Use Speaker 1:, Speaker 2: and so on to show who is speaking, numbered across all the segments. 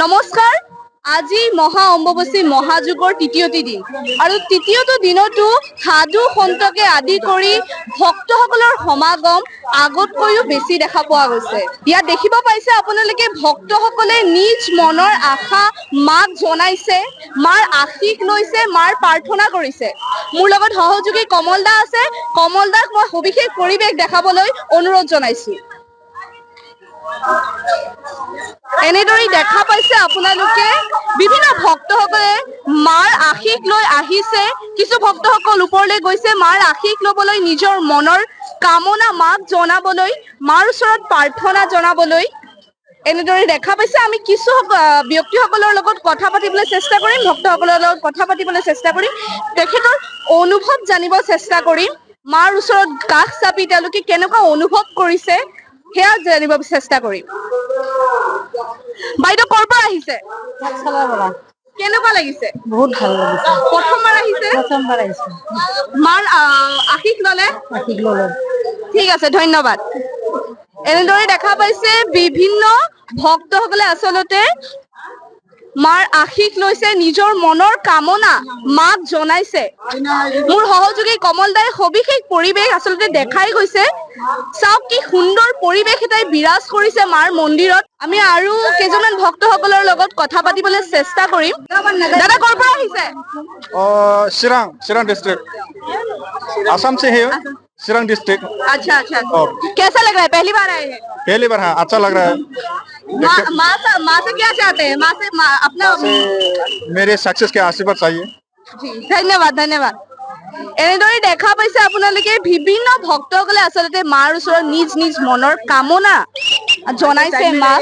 Speaker 1: নমস্কাৰ আজি মহা অম্বুবাচী মহাযুগৰ তৃতীয়টি দিন আৰু তৃতীয়টো দিনতো সাধু সন্তকে আদি কৰি ভক্তসকলৰ সমাগম আগতকৈও বেছি দেখা পোৱা গৈছে। ইয়াত দেখিব পাইছে আপোনালোকে ভক্তসকলে নিজ মনৰ আশা মাক জনাইছে, মাৰ আশীষ লৈছে, মাৰ প্ৰাৰ্থনা কৰিছে। মোৰ লগত সহযোগী কমল দা আছে, কমল দাক মই সবিশেষ পৰিৱেশ দেখাবলৈ অনুৰোধ জনাইছো। এনেদৰে দেখা পাইছে আপোনালোকে বিভিন্ন ভক্তসকলে মাৰ আশীষ লৈ আহিছে। কিছু ভক্তসকল ওপৰলৈ গৈছে মাৰ আশীষ ল'বলৈ, নিজৰ মনৰ কামনা মাক জনাবলৈ, মাৰ ওচৰত প্ৰাৰ্থনা জনাবলৈ। এনেদৰে দেখা পাইছে। আমি কিছু ব্যক্তিসকলৰ লগত কথা পাতিবলৈ চেষ্টা কৰিম, ভক্তসকলৰ লগত কথা পাতিবলৈ চেষ্টা কৰিম, তেখেতৰ অনুভৱ জানিব চেষ্টা কৰিম। মাৰ ওচৰত কাষ চাপি তেওঁলোকে কেনেকুৱা অনুভৱ কৰিছে সেয়া জানিব চেষ্টা কৰিম। বাইদেউ ক'ৰ পৰা আহিছে? কেনেকুৱা লাগিছে?
Speaker 2: বহুত ভাল লাগিছে।
Speaker 1: প্ৰথমবাৰ আহিছে?
Speaker 2: প্ৰথমবাৰ আহিছে।
Speaker 1: মাৰ আশীষ ল'লে?
Speaker 2: আশীষ ল'লে।
Speaker 1: ঠিক আছে, ধন্যবাদ। এনেদৰে দেখা পাইছে বিভিন্ন ভক্তসকলে আচলতে মাৰ আশীষ লৈছে, নিজৰ মনৰ কামনা মাক জনাইছে। মোৰ সহযোগী কমল দাই সবিশেষ পৰিৱেশ আচলতে দেখাই গৈছে। চাওক কি সুন্দৰ পৰিৱেশ এটাই বিৰাজ কৰিছে মাৰ মন্দিৰত। আমি আৰু কেইজনমান ভক্তসকলৰ লগত কথা পাতিবলৈ চেষ্টা কৰিম। দাদা ক'ৰ পৰা আহিছে?
Speaker 3: चिरांग डिस्ट्रिक्ट, असम से है। चिरांग डिस्ट्रिक्ट।
Speaker 1: अच्छा अच्छा, कैसा लग रहा है? पहली बार आए हैं?
Speaker 3: पहली बार। हाँ, अच्छा लग रहा है।
Speaker 1: माँ से क्या चाहते हैं? माँ से अपना
Speaker 3: मेरे सक्सेस के आशीर्वाद चाहिए।
Speaker 1: जी, धन्यवाद धन्यवाद। এনেদৰে দেখা পাইছে আপোনালোকে বিভিন্ন ভক্তসকলে আচলতে মাৰ ওচৰত নিজ নিজ মনৰ কামনা জনাইছে মাক।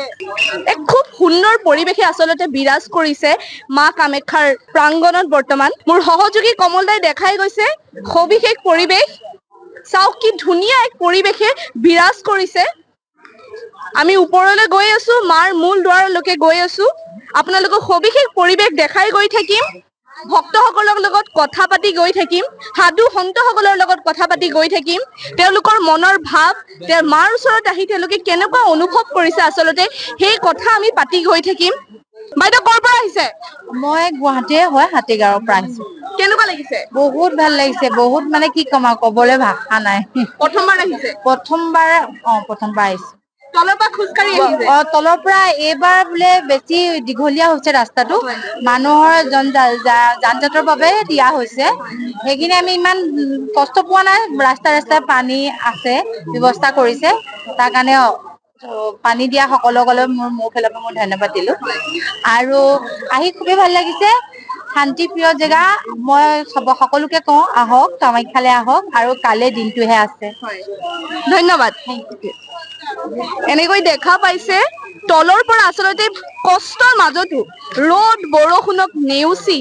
Speaker 1: এক খুব সুন্দৰ পৰিৱেশে আচলতে বিৰাজ কৰিছে মা কামাখ্যাৰ প্ৰাংগণত বৰ্তমান। মোৰ সহযোগী কমল দাই দেখাই গৈছে সবিশেষ পৰিৱেশ। চাওক কি ধুনীয়া এক পৰিৱেশে বিৰাজ কৰিছে। আমি ওপৰলৈ গৈ আছো, মাৰ মূল দুৱাৰলৈকে গৈ আছো। আপোনালোকক সবিশেষ পৰিৱেশ দেখাই গৈ থাকিম, ভক্তসকলৰ লগত কথা পাতি গৈ থাকিম, সাধু সন্তসকলৰ লগত কথা পাতি গৈ থাকিম। তেওঁলোকৰ মনৰ ভাৱ, মাৰ ওচৰত আহি তেওঁলোকে কেনেকুৱা অনুভৱ কৰিছে আচলতে সেই কথা আমি পাতি গৈ থাকিম। বাইদেউ ক'ৰ পৰা আহিছে?
Speaker 2: মই গুৱাহাটীয়ে হয়, হাতীগাঁৱৰ পৰা আহিছো।
Speaker 1: কেনেকুৱা লাগিছে?
Speaker 2: বহুত ভাল লাগিছে। বহুত মানে কি কম আৰু, ক'বলৈ ভাষা নাই।
Speaker 1: প্ৰথমবাৰ আহিছে?
Speaker 2: প্ৰথমবাৰ আহিছো।
Speaker 1: তলৰ পৰা খোজকাঢ়ি আহিছে?
Speaker 2: তলৰ পৰা এইবাৰ বোলে বেছি দীঘলীয়া হৈছে ৰাস্তাটো, মানুহৰ যান জঁটৰ বাবে দিয়া হৈছে। সেইখিনি আমি ইমান কষ্ট পোৱা নাই। ৰাস্তাই পানী আছে, ব্যৱস্থা কৰিছে। তাৰ কাৰণে পানী দিয়া সকলকলৈ মোৰ ফালৰ পৰা মই ধন্যবাদ দিলো। আৰু আহি খুবেই ভাল লাগিছে। শান্তিপ্ৰিয় জেগা। মই সকলোকে কওঁ আহক, কামাখ্যালৈ আহক, আৰু কাইলৈ দিনটোহে আছে।
Speaker 1: ধন্যবাদ। এনেকৈ দেখা পাইছে তলৰ পৰা আচলতে কষ্টৰ মাজতো ৰ'দ বৰষুণক নেওচি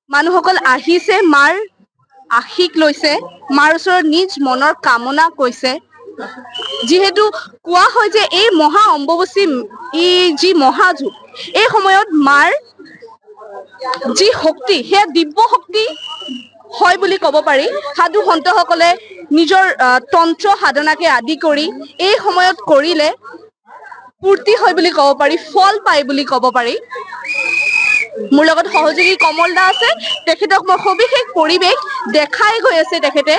Speaker 1: মানুহসকল আহিছে, মাৰ আশীষ লৈছে, মাৰ ওচৰত নিজ মনৰ কামনা কৈছে। যিহেতু কোৱা হয় যে এই মহা অম্বুবাচী যি মহাযুগ, এই সময়ত মাৰ যি শক্তি সেয়া দিব্য শক্তি হয় বুলি ক'ব পাৰি। সাধু সন্তসকলে নিজৰ তন্ত্ৰ সাধনাকে আদি কৰি এই সময়ত কৰিলে পূৰ্তি হয় বুলি ক'ব পাৰি, ফল পায় বুলি ক'ব পাৰি। মোৰ লগত সহযোগী কমল দা আছে, তেখেতক মই সবিশেষ পৰিৱেশ দেখাই গৈ আছে। তেখেতে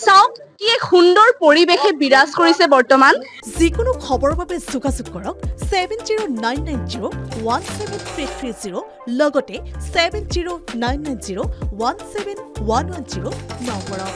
Speaker 1: চাওক কি এক সুন্দৰ পৰিৱেশে বিৰাজ কৰিছে বৰ্তমান।
Speaker 4: যিকোনো খবৰৰ বাবে যোগাযোগ কৰক 7099017330 লগতে 7099017110 নম্বৰত।